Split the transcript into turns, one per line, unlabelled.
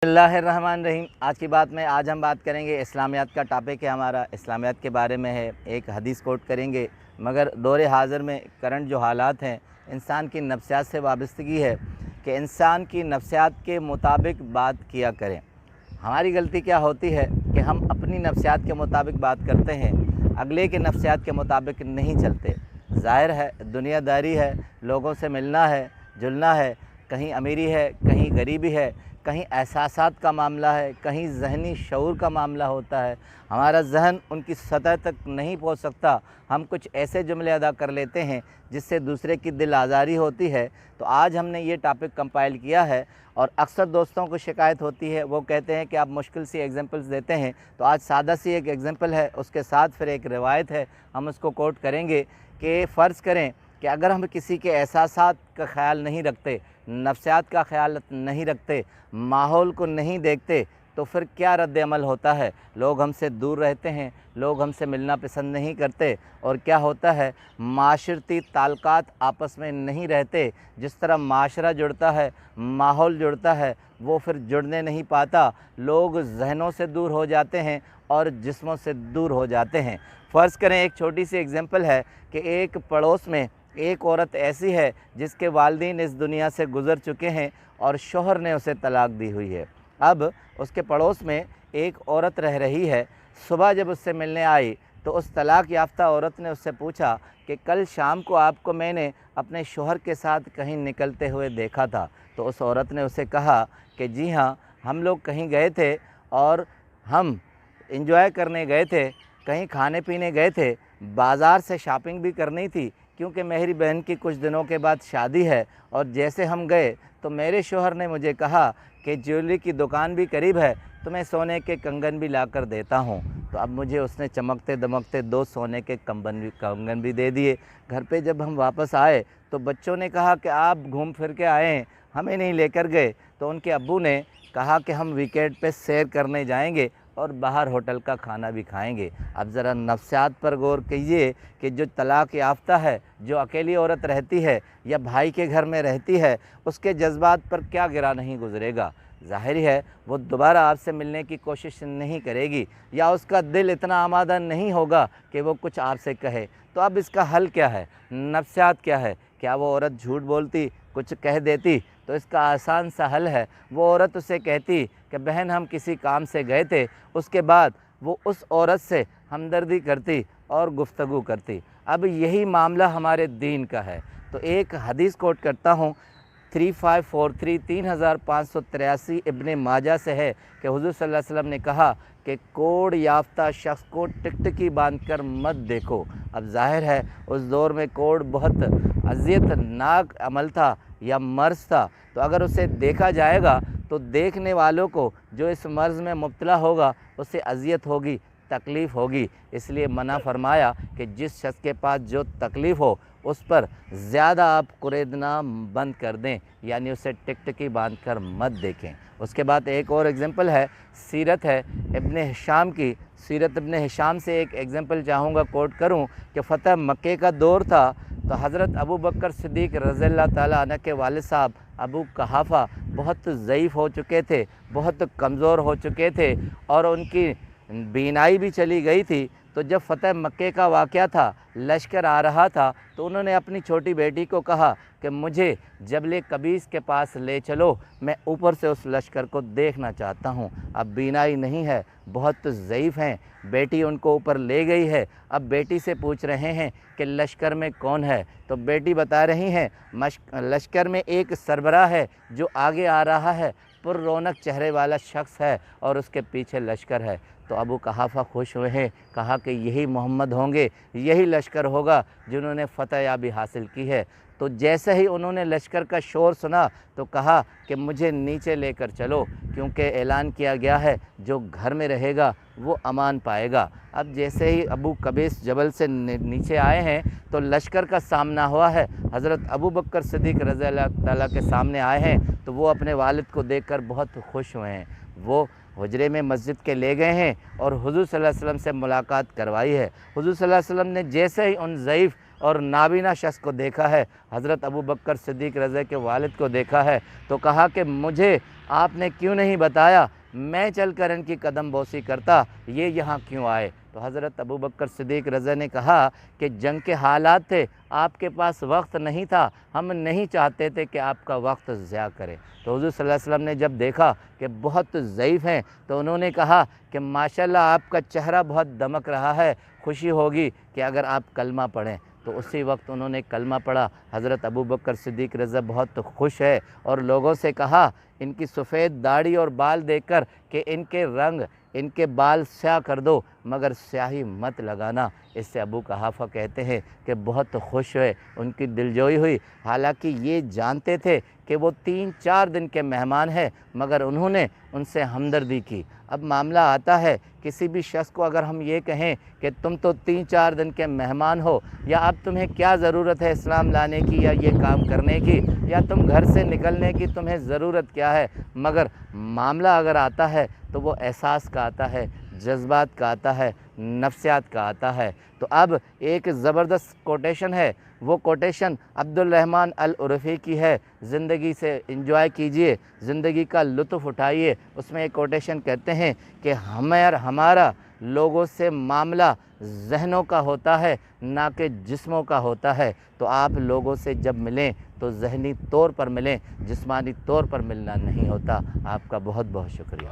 बिस्मिल्लाहिर्रहमानिर्रहीम। आज की बात में आज हम बात करेंगे इस्लामियात का टॉपिक है हमारा, इस्लामियात के बारे में है। एक हदीस कोट करेंगे, मगर दौर हाज़िर में करंट जो हालात हैं, इंसान की नफ्सियात से वाबस्तगी है कि इंसान की नफ्सियात के मुताबिक बात किया करें। हमारी गलती क्या होती है कि हम अपनी नफ्सियात के मुताबिक बात करते हैं, अगले के नफ्सियात के मुताबिक नहीं चलते। ज़ाहिर है दुनियादारी है, लोगों से मिलना है, जुलना है, कहीं अमीरी है, कहीं गरीबी है, कहीं एहसासात का मामला है, कहीं ज़हनी शऊर का मामला होता है। हमारा जहन उनकी सतह तक नहीं पहुंच सकता। हम कुछ ऐसे जुमले अदा कर लेते हैं जिससे दूसरे की दिल आज़ारी होती है। तो आज हमने ये टॉपिक कंपाइल किया है और अक्सर दोस्तों को शिकायत होती है, वो कहते हैं कि आप मुश्किल सी एग्जांपल्स देते हैं। तो आज सादा सी एक एग्जांपल है, उसके साथ फिर एक रिवायत है, हम उसको कोट करेंगे कि फ़र्ज़ करें कि अगर हम किसी के एहसासात का ख़याल नहीं रखते, नफ्सियात का ख़याल नहीं रखते, माहौल को नहीं देखते, तो फिर क्या रद्द अमल होता है। लोग हमसे दूर रहते हैं, लोग हमसे मिलना पसंद नहीं करते, और क्या होता है, माशरती ताल्लुकात आपस में नहीं रहते। जिस तरह माशरा जुड़ता है, माहौल जुड़ता है, वो फिर जुड़ने नहीं पाता। लोग जहनों से दूर हो जाते हैं और जिस्मों से दूर हो जाते हैं। फ़र्ज़ करें, एक छोटी सी एग्ज़ाम्पल है कि एक पड़ोस में एक औरत ऐसी है जिसके वालिदैन इस दुनिया से गुज़र चुके हैं और शौहर ने उसे तलाक दी हुई है। अब उसके पड़ोस में एक औरत रह रही है। सुबह जब उससे मिलने आई तो उस तलाक याफ्ता औरत ने उससे पूछा कि कल शाम को आपको मैंने अपने शौहर के साथ कहीं निकलते हुए देखा था। तो उस औरत ने उसे कहा कि जी हाँ, हम लोग कहीं गए थे और हम इंजॉय करने गए थे, कहीं खाने पीने गए थे, बाज़ार से शॉपिंग भी करनी थी क्योंकि मेरी बहन की कुछ दिनों के बाद शादी है। और जैसे हम गए तो मेरे शौहर ने मुझे कहा कि ज्वेलरी की दुकान भी करीब है, तो मैं सोने के कंगन भी लाकर देता हूँ। तो अब मुझे उसने चमकते दमकते 2 सोने के कंगन भी दे दिए। घर पे जब हम वापस आए तो बच्चों ने कहा कि आप घूम फिर के आए हैं, हमें नहीं लेकर गए। तो उनके अब्बू ने कहा कि हम वीकेंड पे सैर करने जाएंगे और बाहर होटल का खाना भी खाएंगे। अब ज़रा नफ्सियात पर गौर कीजिए कि जो तलाक याफ्ता है, जो अकेली औरत रहती है या भाई के घर में रहती है, उसके जज्बात पर क्या गिरा नहीं गुजरेगा। ज़ाहिर है वो दोबारा आपसे मिलने की कोशिश नहीं करेगी, या उसका दिल इतना आमादा नहीं होगा कि वो कुछ आपसे कहे। तो अब इसका हल क्या है, नफ्सियात क्या है? क्या वो औरत झूठ बोलती, कुछ कह देती? तो इसका आसान सा हल है, वो औरत उसे कहती कि बहन हम किसी काम से गए थे। उसके बाद वो उस औरत से हमदर्दी करती और गुफ्तगू करती। अब यही मामला हमारे दीन का है। तो एक हदीस कोट करता हूँ, 3543 इब्ने माजा से है कि हुज़ूर सल्लल्लाहु अलैहि वसल्लम ने कहा कि कोड याफ्ता शख्स को टिकटिकी बांध कर मत देखो। अब जाहिर है उस दौर में कोड बहुत अज़ियतनाक अमल था या मर्ज़ था। तो अगर उसे देखा जाएगा तो देखने वालों को जो इस मर्ज़ में मुब्तला होगा उसे अज़ियत होगी, तकलीफ़ होगी। इसलिए मना फरमाया कि जिस शख्स के पास जो तकलीफ़ हो उस पर ज़्यादा आप कुरेदना बंद कर दें, यानी उसे टिकटिकी बांध कर मत देखें। उसके बाद एक और एग्ज़ाम्पल है, सीरत है इब्ने हिशाम की। सीरत इब्ने हिशाम से एक एग्ज़ाम्पल चाहूँगा कोट करूँ कि फ़तह मक्के का दौर था। तो हज़रत अबू बकर सिद्दीक़ रज़ियल्लाहु ताला अन्हु के वालिद साहब अबू कहाफ़ा बहुत ज़ईफ़ हो चुके थे, बहुत कमज़ोर हो चुके थे और उनकी बीनाई भी चली गई थी। तो जब फ़तह मक्के का वाक़या था, लश्कर आ रहा था, तो उन्होंने अपनी छोटी बेटी को कहा कि मुझे जबल कबीस के पास ले चलो, मैं ऊपर से उस लश्कर को देखना चाहता हूँ। अब बीनाई नहीं है, बहुत ज़ईफ़ हैं। बेटी उनको ऊपर ले गई है। अब बेटी से पूछ रहे हैं कि लश्कर में कौन है? तो बेटी बता रही हैं लश्कर में एक सरबराह है जो आगे आ रहा है, पुर-रौनक चेहरे वाला शख्स है और उसके पीछे लश्कर है। तो अबू कहाफ़ा खुश हुए हैं, कहा कि यही मोहम्मद होंगे, यही लश्कर होगा जिन्होंने फ़तह याबी हासिल की है। तो जैसे ही उन्होंने लश्कर का शोर सुना तो कहा कि मुझे नीचे लेकर चलो, क्योंकि ऐलान किया गया है जो घर में रहेगा वो अमान पाएगा। अब जैसे ही अबू कबीस जबल से नीचे आए हैं तो लश्कर का सामना हुआ है। हज़रत अबू बकर सिद्दीक़ रज़ियल्लाहु ताला के सामने आए हैं तो वो अपने वालिद को देखकर बहुत खुश हुए हैं। वो हुजरे में मस्जिद के ले गए हैं और हुज़ूर सल्लल्लाहु अलैहि वसल्लम से मुलाकात करवाई है। हुज़ूर सल्लल्लाहु अलैहि वसल्लम ने जैसे ही उन ज़ईफ़ और नाबीना शख्स को देखा है, हज़रत अबू बकर सिद्दीक़ रज़ा के वालिद को देखा है, तो कहा कि मुझे आपने क्यों नहीं बताया, मैं चलकर इनकी कदम बोसी करता, ये यहाँ क्यों आए। तो हज़रत अबू बकर सिद्दीक़ रज़ा ने कहा कि जंग के हालात थे, आपके पास वक्त नहीं था, हम नहीं चाहते थे कि आपका वक्त ज़या करें। तो हुज़ूर सल्लल्लाहु अलैहि वसल्लम ने जब देखा कि बहुत ज़ईफ़ हैं, तो उन्होंने कहा कि माशाल्लाह आपका चेहरा बहुत दमक रहा है, खुशी होगी कि अगर आप कलमा पढ़ें। तो उसी वक्त उन्होंने कलमा पढ़ा। हज़रत अबू बकर सिद्दीक़ रज़ा बहुत खुश है और लोगों से कहा, इनकी सफ़ेद दाढ़ी और बाल देखकर कि इनके रंग, इनके बाल स्याह कर दो, मगर स्याही मत लगाना। इससे अबू कहाफ़ा कहते हैं कि बहुत खुश हुए, उनकी दिलजोई हुई। हालांकि ये जानते थे कि वो 3-4 दिन के मेहमान हैं, मगर उन्होंने उनसे हमदर्दी की। अब मामला आता है, किसी भी शख्स को अगर हम ये कहें कि तुम तो 3-4 दिन के मेहमान हो, या अब तुम्हें क्या ज़रूरत है इस्लाम लाने की या ये काम करने की, या तुम घर से निकलने की तुम्हें ज़रूरत क्या है, मगर मामला अगर आता है तो वो एहसास का आता है, जज्बात का आता है, नफ्सियात का आता है। तो अब एक ज़बरदस्त कोटेशन है, वो कोटेशन अब्दुल रहमान अल उर्फ़ी की है। ज़िंदगी से इंजॉय कीजिए, ज़िंदगी का लुत्फ़ उठाइए। उसमें एक कोटेशन कहते हैं कि हमारा लोगों से मामला ज़हनों का होता है, ना कि जिस्मों का होता है। तो आप लोगों से जब मिलें तो ज़हनी तौर पर मिलें, जिस्मानी तौर पर मिलना नहीं होता। आपका बहुत बहुत शुक्रिया।